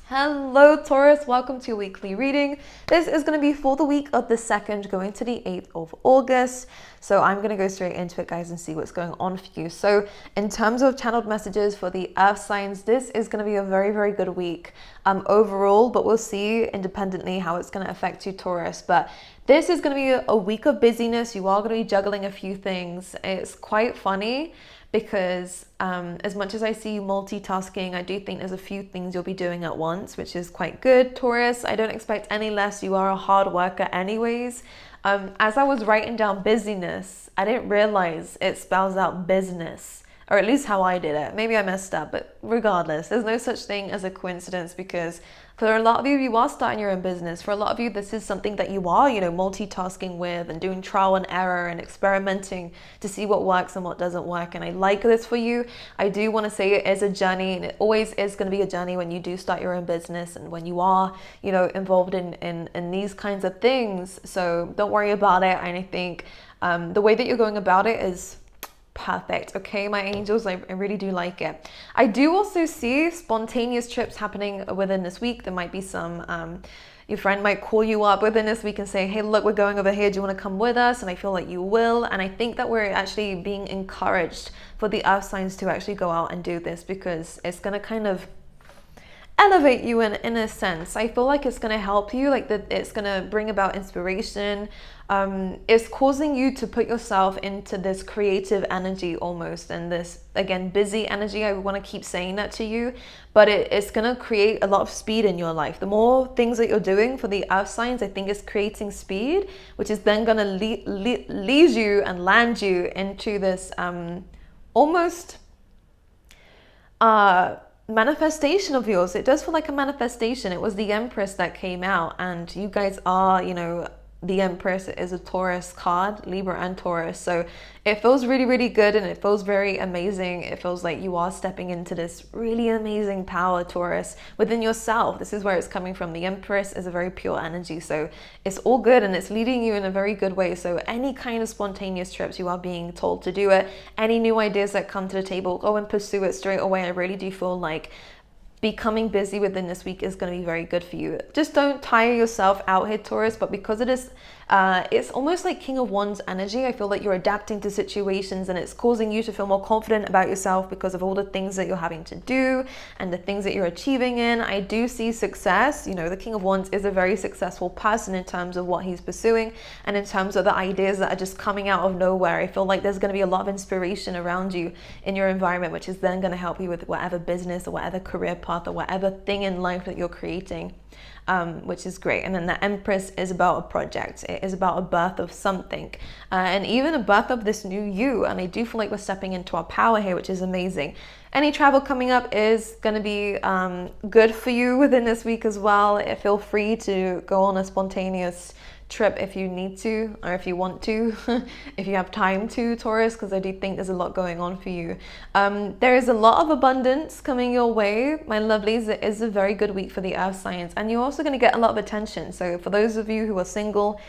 Hello Taurus, welcome to your weekly reading. This is going to be for the week of the 2nd going to the 8th of August. So I'm going to go straight into it, guys, and see what's going on for you. So in terms of channeled messages for the earth signs, this is going to be a very, very good week overall, but we'll see independently how it's going to affect you, Taurus. But this is going to be a week of busyness. You are going to be juggling a few things. It's quite funny because as much as I see you multitasking, I do think there's a few things you'll be doing at once, which is quite good, Taurus. I don't expect any less. You are a hard worker anyways. As I was writing down busyness, I didn't realize it spells out business, or at least how I did it. Maybe I messed up, but regardless, there's no such thing as a coincidence, because for a lot of you, you are starting your own business. For a lot of you, this is something that you are, multitasking with and doing trial and error and experimenting to see what works and what doesn't work. And I like this for you. I do want to say it is a journey, and it always is going to be a journey when you do start your own business and when you are, involved in these kinds of things. So don't worry about it. And I think the way that you're going about it is perfect. Okay, my angels, I really do like it. I do also see spontaneous trips happening within this week. There might be some your friend might call you up within this week and say, hey, look, we're going over here, do you want to come with us? And I feel like you will. And I think that we're actually being encouraged for the earth signs to actually go out and do this, because it's going to kind of elevate you in a sense. I feel like it's going to help you, like that it's going to bring about inspiration. It's causing you to put yourself into this creative energy almost, and this, again, busy energy. I want to keep saying that to you, but it's going to create a lot of speed in your life. The more things that you're doing for the earth signs, I think it's creating speed, which is then going to lead you and land you into this almost manifestation of yours. It does feel like a manifestation. It was the Empress that came out, and you guys are, the Empress is a Taurus card, Libra and Taurus. So it feels really, really good, and it feels very amazing. It feels like you are stepping into this really amazing power, Taurus, within yourself. This is where it's coming from. The Empress is a very pure energy. So it's all good, and it's leading you in a very good way. So any kind of spontaneous trips, you are being told to do it. Any new ideas that come to the table, go and pursue it straight away. I really do feel like becoming busy within this week is going to be very good for you. Just don't tire yourself out here, Taurus. But because it is, it's almost like King of Wands energy. I feel like you're adapting to situations, and it's causing you to feel more confident about yourself because of all the things that you're having to do and the things that you're achieving in. I do see success. The King of Wands is a very successful person in terms of what he's pursuing and in terms of the ideas that are just coming out of nowhere. I feel like there's going to be a lot of inspiration around you in your environment, which is then going to help you with whatever business or whatever career path or whatever thing in life that you're creating, which is great. And then the Empress is about a project. It is about a birth of something, and even a birth of this new you. And I do feel like we're stepping into our power here, which is amazing. Any travel coming up is going to be good for you within this week as well. Feel free to go on a spontaneous trip if you need to, or if you want to, if you have time to, Taurus, because I do think there's a lot going on for you. There is a lot of abundance coming your way, my lovelies. It is a very good week for the earth signs, and you're also going to get a lot of attention. So for those of you who are single,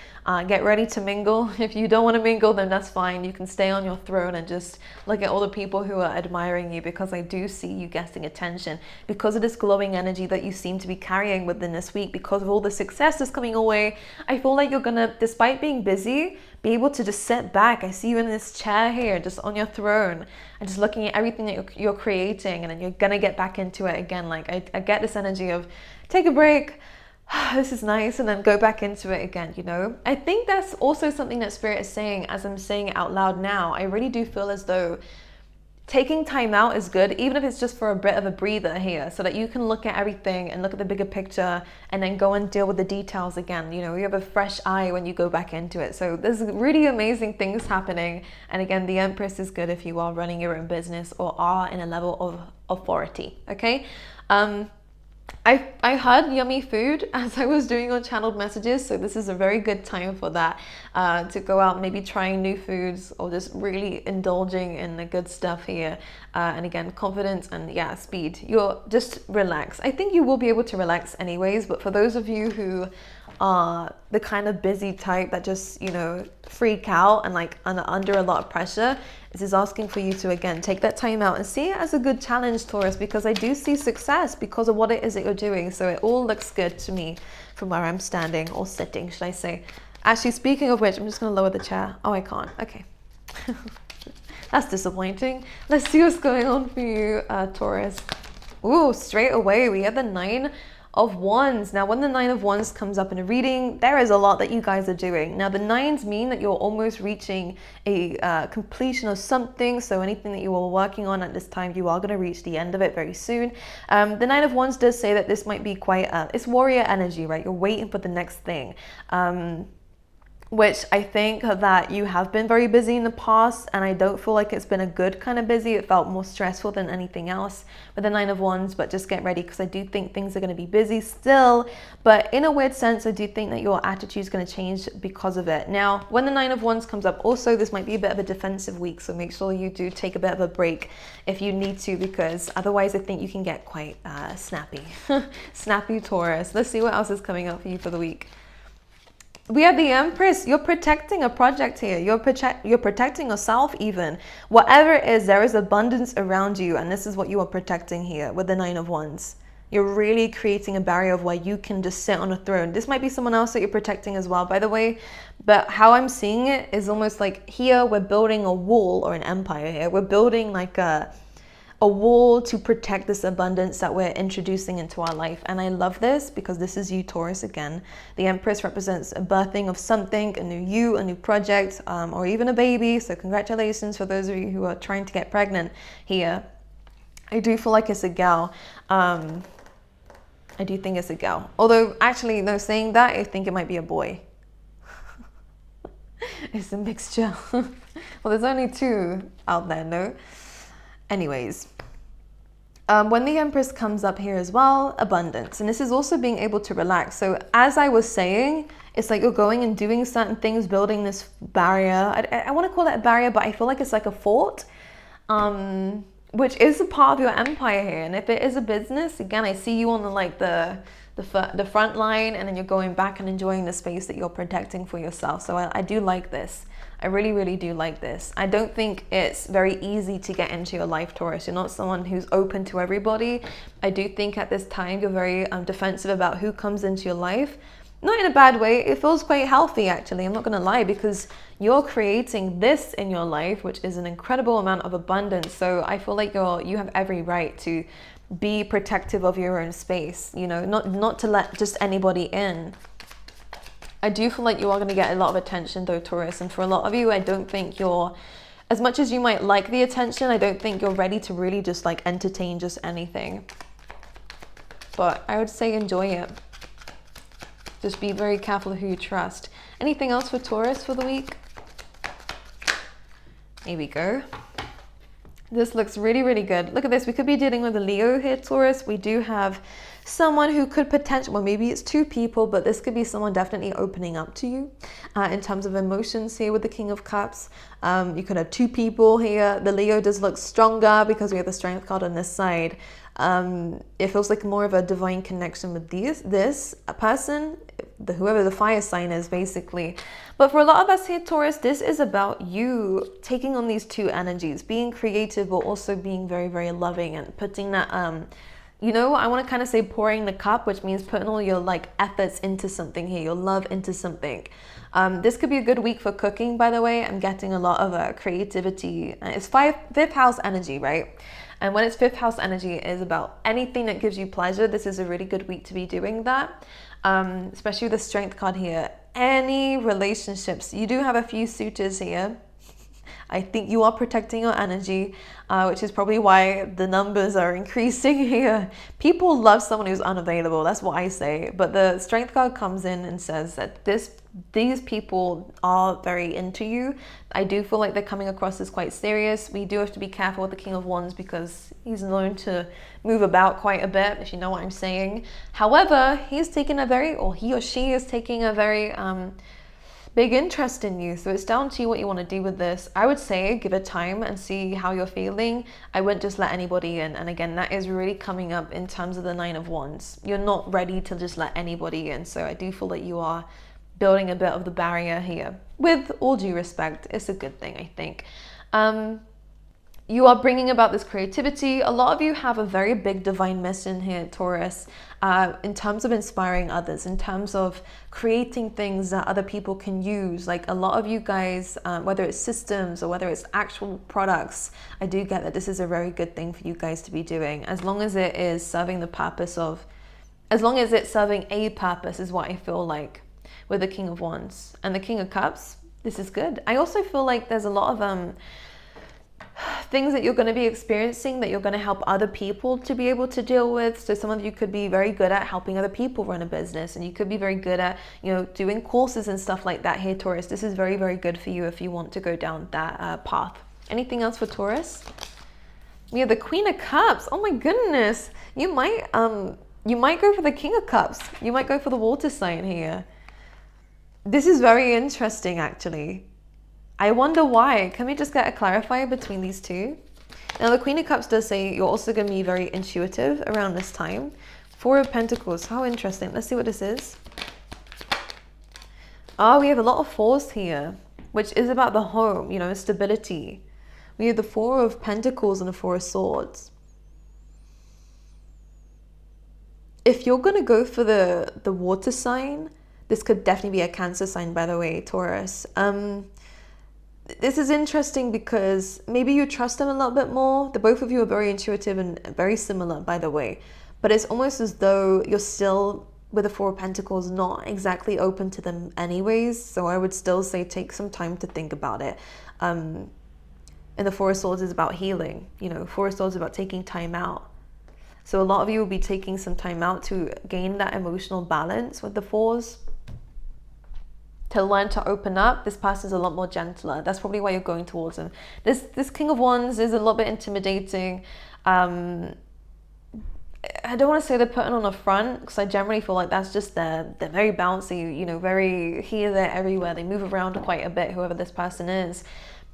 get ready to mingle. If you don't want to mingle, then that's fine. You can stay on your throne and just look at all the people who are admiring you, because I do see you getting attention because of this glowing energy that you seem to be carrying within this week, because of all the success that's coming away. I feel like you're gonna, despite being busy, be able to just sit back. I see you in this chair here, just on your throne, and just looking at everything that you're creating, and then you're gonna get back into it again. Like I get this energy of take a break, this is nice, and then go back into it again. I think that's also something that Spirit is saying as I'm saying it out loud now. I really do feel as though taking time out is good, even if it's just for a bit of a breather here, so that you can look at everything and look at the bigger picture and then go and deal with the details again. You have a fresh eye when you go back into it. So there's really amazing things happening. And again, the Empress is good if you are running your own business or are in a level of authority. Okay. I heard yummy food as I was doing your channeled messages, so this is a very good time for that, to go out, maybe trying new foods or just really indulging in the good stuff here. And again, confidence and speed. You're just relax. I think you will be able to relax anyways, but for those of you who are the kind of busy type that just freak out and like under a lot of pressure, This is asking for you to, again, take that time out and see it as a good challenge, Taurus, because I do see success because of what it is that you're doing. So it all looks good to me from where I'm standing, or sitting, should I say. Actually, speaking of which, I'm just going to lower the chair. Oh, I can't. Okay. That's disappointing. Let's see what's going on for you, Taurus. Ooh, straight away, we have the 9 of Wands. Now, when the 9 of Wands comes up in a reading, there is a lot that you guys are doing. Now, the 9s mean that you're almost reaching a completion of something. So anything that you were working on at this time, you are going to reach the end of it very soon. The 9 of Wands does say that this might be quite, it's warrior energy, right? You're waiting for the next thing. Which I think that you have been very busy in the past, and I don't feel like it's been a good kind of busy. It felt more stressful than anything else with the 9 of Wands, but just get ready because I do think things are going to be busy still. But in a weird sense, I do think that your attitude is going to change because of it. Now, when the 9 of Wands comes up, also this might be a bit of a defensive week, so make sure you do take a bit of a break if you need to, because otherwise I think you can get quite snappy. Snappy Taurus. Let's see what else is coming up for you for the week. We have the Empress. You're protecting a project here. You're protecting yourself even. Whatever it is, there is abundance around you. And this is what you are protecting here with the 9 of Wands. You're really creating a barrier of where you can just sit on a throne. This might be someone else that you're protecting as well, by the way. But how I'm seeing it is almost like here we're building a wall, or an empire here. We're building like a wall to protect this abundance that we're introducing into our life. And I love this because this is you, Taurus, again. The Empress represents a birthing of something, a new you, a new project, or even a baby. So congratulations for those of you who are trying to get pregnant here. I do feel like it's a gal. I do think it's a gal. Although, actually, no, saying that, I think it might be a boy. It's a mixture. Well, there's only 2 out there, no? Anyways, when the Empress comes up here as well, abundance. And this is also being able to relax. So as I was saying, it's like you're going and doing certain things, building this barrier. I want to call it a barrier, but I feel like it's like a fort, which is a part of your empire here. And if it is a business, again, I see you on the front line, and then you're going back and enjoying the space that you're protecting for yourself. So I do like this. I really, really do like this. I don't think it's very easy to get into your life, Taurus. You're not someone who's open to everybody. I do think at this time you're very defensive about who comes into your life. Not in a bad way. It feels quite healthy, actually. I'm not going to lie, because you're creating this in your life, which is an incredible amount of abundance. So I feel like you have every right to be protective of your own space, you know, not to let just anybody in. I do feel like you are going to get a lot of attention though, Taurus. And for a lot of you, I don't think you're, as much as you might like the attention, I don't think you're ready to really just like entertain just anything. But I would say enjoy it. Just be very careful of who you trust. Anything else for Taurus for the week? Here we go. This looks really, really good. Look at this. We could be dealing with a Leo here, Taurus. We do have someone who could potentially, well, maybe it's 2 people, but this could be someone definitely opening up to you in terms of emotions here with the King of Cups. You could have 2 people here. The Leo does look stronger because we have the Strength card on this side. It feels like more of a divine connection with this person, whoever the fire sign is, basically. But for a lot of us here, Taurus, this is about you taking on these 2 energies, being creative, but also being very, very loving, and putting that, you know, I want to kind of say pouring the cup, which means putting all your like efforts into something here, your love into something. This could be a good week for cooking, by the way. I'm getting a lot of creativity. It's 5th house energy, right? And when it's 5th house energy, it is about anything that gives you pleasure. This is a really good week to be doing that, especially with the Strength card here. Any relationships, you do have a few suitors here. I think you are protecting your energy, which is probably why the numbers are increasing here. People love someone who's unavailable. That's what I say. But the Strength card comes in and says that these people are very into you. I do feel like they're coming across as quite serious. We do have to be careful with the King of Wands because he's known to move about quite a bit, if you know what I'm saying. However, he's taken a very, or he or she is taking a very big interest in you. So it's down to you what you want to do with this. I would say give it time and see how you're feeling. I wouldn't just let anybody in. And again, that is really coming up in terms of the 9 of Wands. You're not ready to just let anybody in. So I do feel that you are building a bit of the barrier here. With all due respect, it's a good thing, I think. You are bringing about this creativity. A lot of you have a very big divine mission here, Taurus, in terms of inspiring others, in terms of creating things that other people can use. Like a lot of you guys, whether it's systems or whether it's actual products, I do get that this is a very good thing for you guys to be doing, as long as it is serving the purpose of, as long as it's serving a purpose, is what I feel like with the King of Wands and the King of Cups. This is good. I also feel like there's a lot of things that you're going to be experiencing that you're going to help other people to be able to deal with. So some of you could be very good at helping other people run a business, and you could be very good at, you know, doing courses and stuff like that here, Taurus. This is very, very good for you if you want to go down that path. Anything else for Taurus? We have the Queen of Cups. Oh my goodness. You might go for the King of Cups. You might go for the water sign here. This is very interesting, actually. I wonder why. Can we just get a clarifier between these two? Now, the Queen of Cups does say you're also going to be very intuitive around this time. Four of Pentacles. How interesting. Let's see what this is. Oh, we have a lot of fours here, which is about the home, you know, stability. We have the Four of Pentacles and the Four of Swords. If you're going to go for the water sign, this could definitely be a Cancer sign, by the way, Taurus. This is interesting because maybe you trust them a little bit more. The both of you are very intuitive and very similar, by the way. But it's almost as though you're still, with the Four of Pentacles, not exactly open to them anyways. So I would still say take some time to think about it. And the Four of Swords is about healing. You know, Four of Swords is about taking time out. So a lot of you will be taking some time out to gain that emotional balance with the fours. To learn to open up. This person's a lot more gentler. That's probably why you're going towards them. This King of Wands is a little bit intimidating. I don't want to say they're putting on a front, because I generally feel like that's just they're very bouncy, you know, very here, there, everywhere. They move around quite a bit, whoever this person is.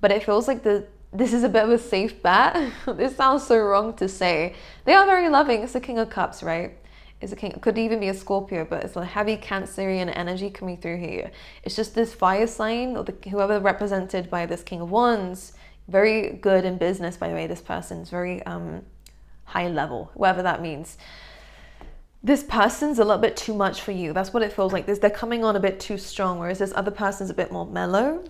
But it feels like this is a bit of a safe bet. This sounds so wrong to say. They are very loving. It's the King of Cups, right? Is a king, could even be a Scorpio, but it's a heavy Cancerian energy coming through here. It's just this fire sign, or whoever represented by this King of Wands, very good in business, by the way. This person's very high level, whatever that means. This person's a little bit too much for you. That's what it feels like. They're coming on a bit too strong, whereas this other person's a bit more mellow.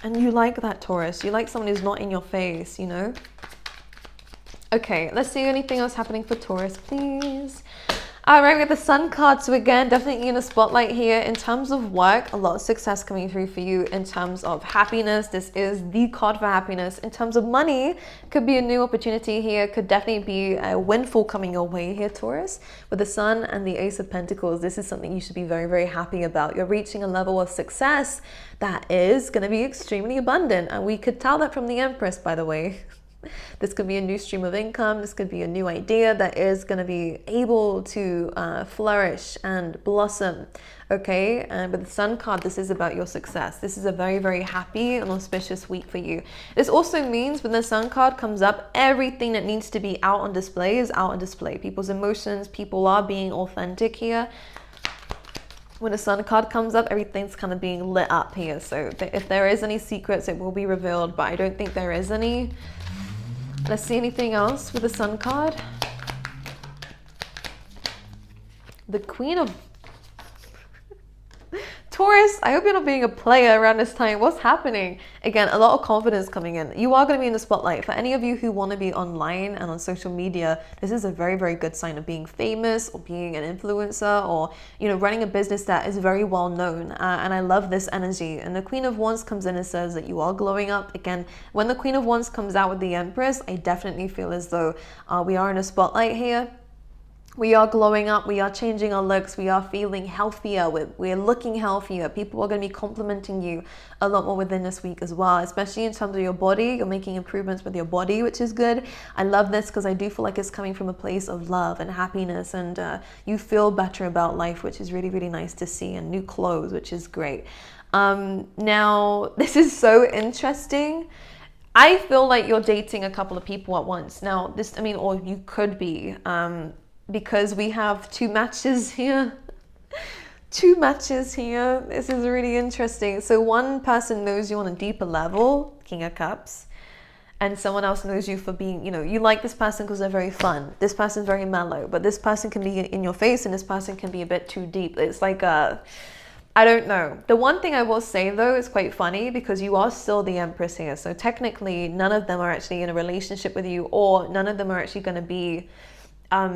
And you like that, Taurus. You like someone who's not in your face, you know? Okay, let's see anything else happening for Taurus, please. All right, we have the Sun card. So again, definitely in a spotlight here. In terms of work, a lot of success coming through for you. In terms of happiness, this is the card for happiness. In terms of money, could be a new opportunity here. Could definitely be a windfall coming your way here, Taurus. With the Sun and the Ace of Pentacles, this is something you should be very, very happy about. You're reaching a level of success that is going to be extremely abundant. And we could tell that from the Empress, by the way. This could be a new stream of income. This could be a new idea that is going to be able to flourish and blossom. Okay, and with the Sun card, this is about your success. This is a very, very happy and auspicious week for you. This also means when the Sun card comes up, everything that needs to be out on display is out on display. People's emotions, people are being authentic here. When the Sun card comes up, everything's kind of being lit up here. So if there is any secrets, it will be revealed, but I don't think there is any. Let's see anything else with the Sun card. The Queen of Taurus, I hope you're not being a player around this time. What's happening? Again, a lot of confidence coming in. You are going to be in the spotlight. For any of you who want to be online and on social media, this is a very, very good sign of being famous or being an influencer, or, you know, running a business that is very well known. And I love this energy. And the Queen of Wands comes in and says that you are glowing up. Again, when the Queen of Wands comes out with the Empress, I definitely feel as though we are in a spotlight here. We are glowing up, we are changing our looks, we are feeling healthier, we're looking healthier. People are going to be complimenting you a lot more within this week as well, especially in terms of your body. You're making improvements with your body, which is good. I love this because I do feel like it's coming from a place of love and happiness, and you feel better about life, which is really, really nice to see, and new clothes, which is great. Now, this is so interesting. I feel like you're dating a couple of people at once. Now, this, I mean, or you could be, because we have two matches here. Two matches here. This is really interesting. So one person knows you on a deeper level, King of Cups, and someone else knows you for being, you know, you like this person because they're very fun. This person's very mellow, but this person can be in your face and this person can be a bit too deep. It's like I don't know. The one thing I will say though is quite funny because you are still the Empress here. So technically none of them are actually in a relationship with you, or none of them are actually going to be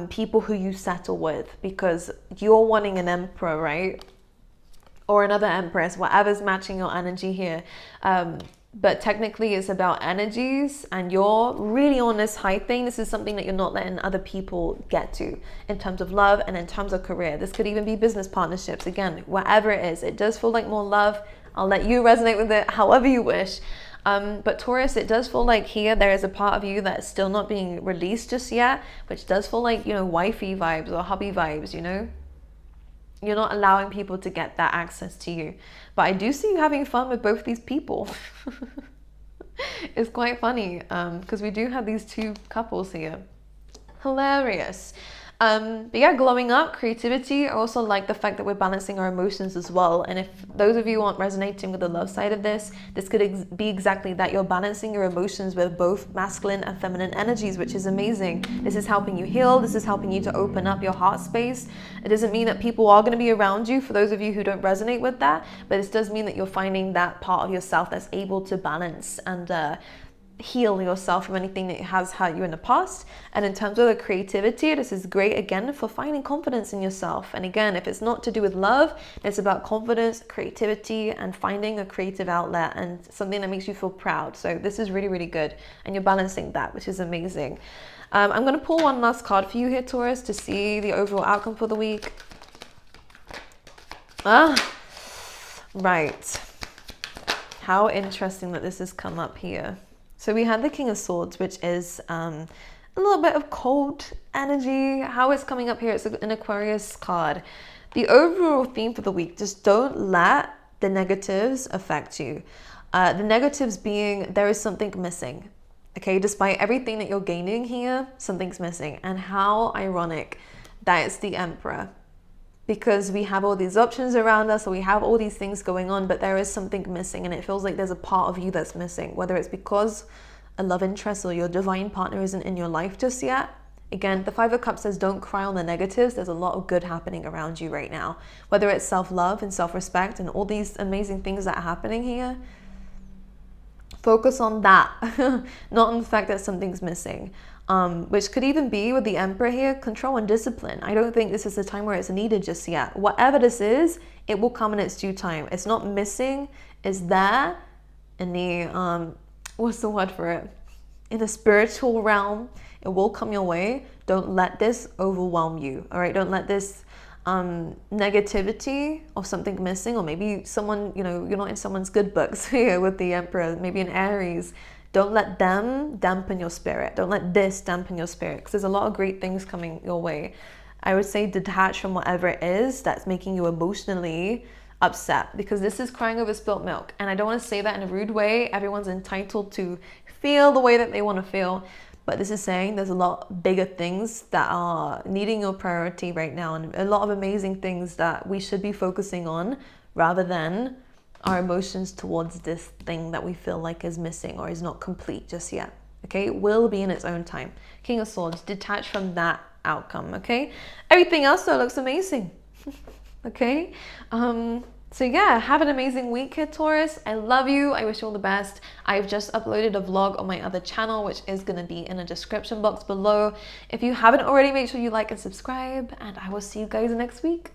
people who you settle with, because you're wanting an Emperor, right? Or another Empress, whatever's matching your energy here. But technically it's about energies, and you're really on this high thing. This is something that you're not letting other people get to in terms of love and in terms of career. This could even be business partnerships. Again, whatever it is, it does feel like more love. I'll let you resonate with it however you wish. But Taurus, it does feel like here there is a part of you that's still not being released just yet, which does feel like, you know, wifey vibes or hubby vibes, you know? You're not allowing people to get that access to you. But I do see you having fun with both these people. It's quite funny because we do have these two couples here. Hilarious. But yeah, glowing up, creativity. I also like the fact that we're balancing our emotions as well. And if those of you aren't resonating with the love side of this could be exactly that. You're balancing your emotions with both masculine and feminine energies, which is amazing. This is helping you heal. This is helping you to open up your heart space. It doesn't mean that people are going to be around you for those of you who don't resonate with that. But this does mean that you're finding that part of yourself that's able to balance and heal yourself from anything that has hurt you in the past. And in terms of the creativity, this is great again for finding confidence in yourself. And again, if it's not to do with love, it's about confidence, creativity, and finding a creative outlet and something that makes you feel proud. So this is really, really good, and you're balancing that, which is amazing. I'm going to pull one last card for you here, Taurus, to see the overall outcome for the week. Right. How interesting that this has come up here. So we had the King of Swords, which is a little bit of cold energy. How it's coming up here, it's an Aquarius card. The overall theme for the week, just don't let the negatives affect you. The negatives being there is something missing. Okay, despite everything that you're gaining here, something's missing. And how ironic that it's the Emperor. Because we have all these options around us, or we have all these things going on, but there is something missing, and it feels like there's a part of you that's missing, whether it's because a love interest or your divine partner isn't in your life just yet. Again, the Five of Cups says don't cry on the negatives. There's a lot of good happening around you right now, whether it's self-love and self-respect and all these amazing things that are happening here. Focus on that, not on the fact that something's missing. Which could even be with the Emperor here, control and discipline. I don't think this is the time where it's needed just yet. Whatever this is, it will come in its due time. It's not missing, it's there in the, what's the word for it? In the spiritual realm, it will come your way. Don't let this overwhelm you, all right? Don't let this negativity of something missing, or maybe someone, you know, you're not in someone's good books here with the Emperor, maybe an Aries. Don't let them dampen your spirit. Don't let this dampen your spirit, because there's a lot of great things coming your way. I would say detach from whatever it is that's making you emotionally upset, because this is crying over spilt milk. And I don't want to say that in a rude way. Everyone's entitled to feel the way that they want to feel. But this is saying there's a lot bigger things that are needing your priority right now, and a lot of amazing things that we should be focusing on rather than our emotions towards this thing that we feel like is missing or is not complete just yet. Okay, it will be in its own time. King of Swords, detach from that outcome. Okay, everything else though looks amazing. Okay, so yeah, have an amazing week here, Taurus. I love you. I wish you all the best. I've just uploaded a vlog on my other channel, which is going to be in the description box below. If you haven't already, make sure you like and subscribe, and I will see you guys next week.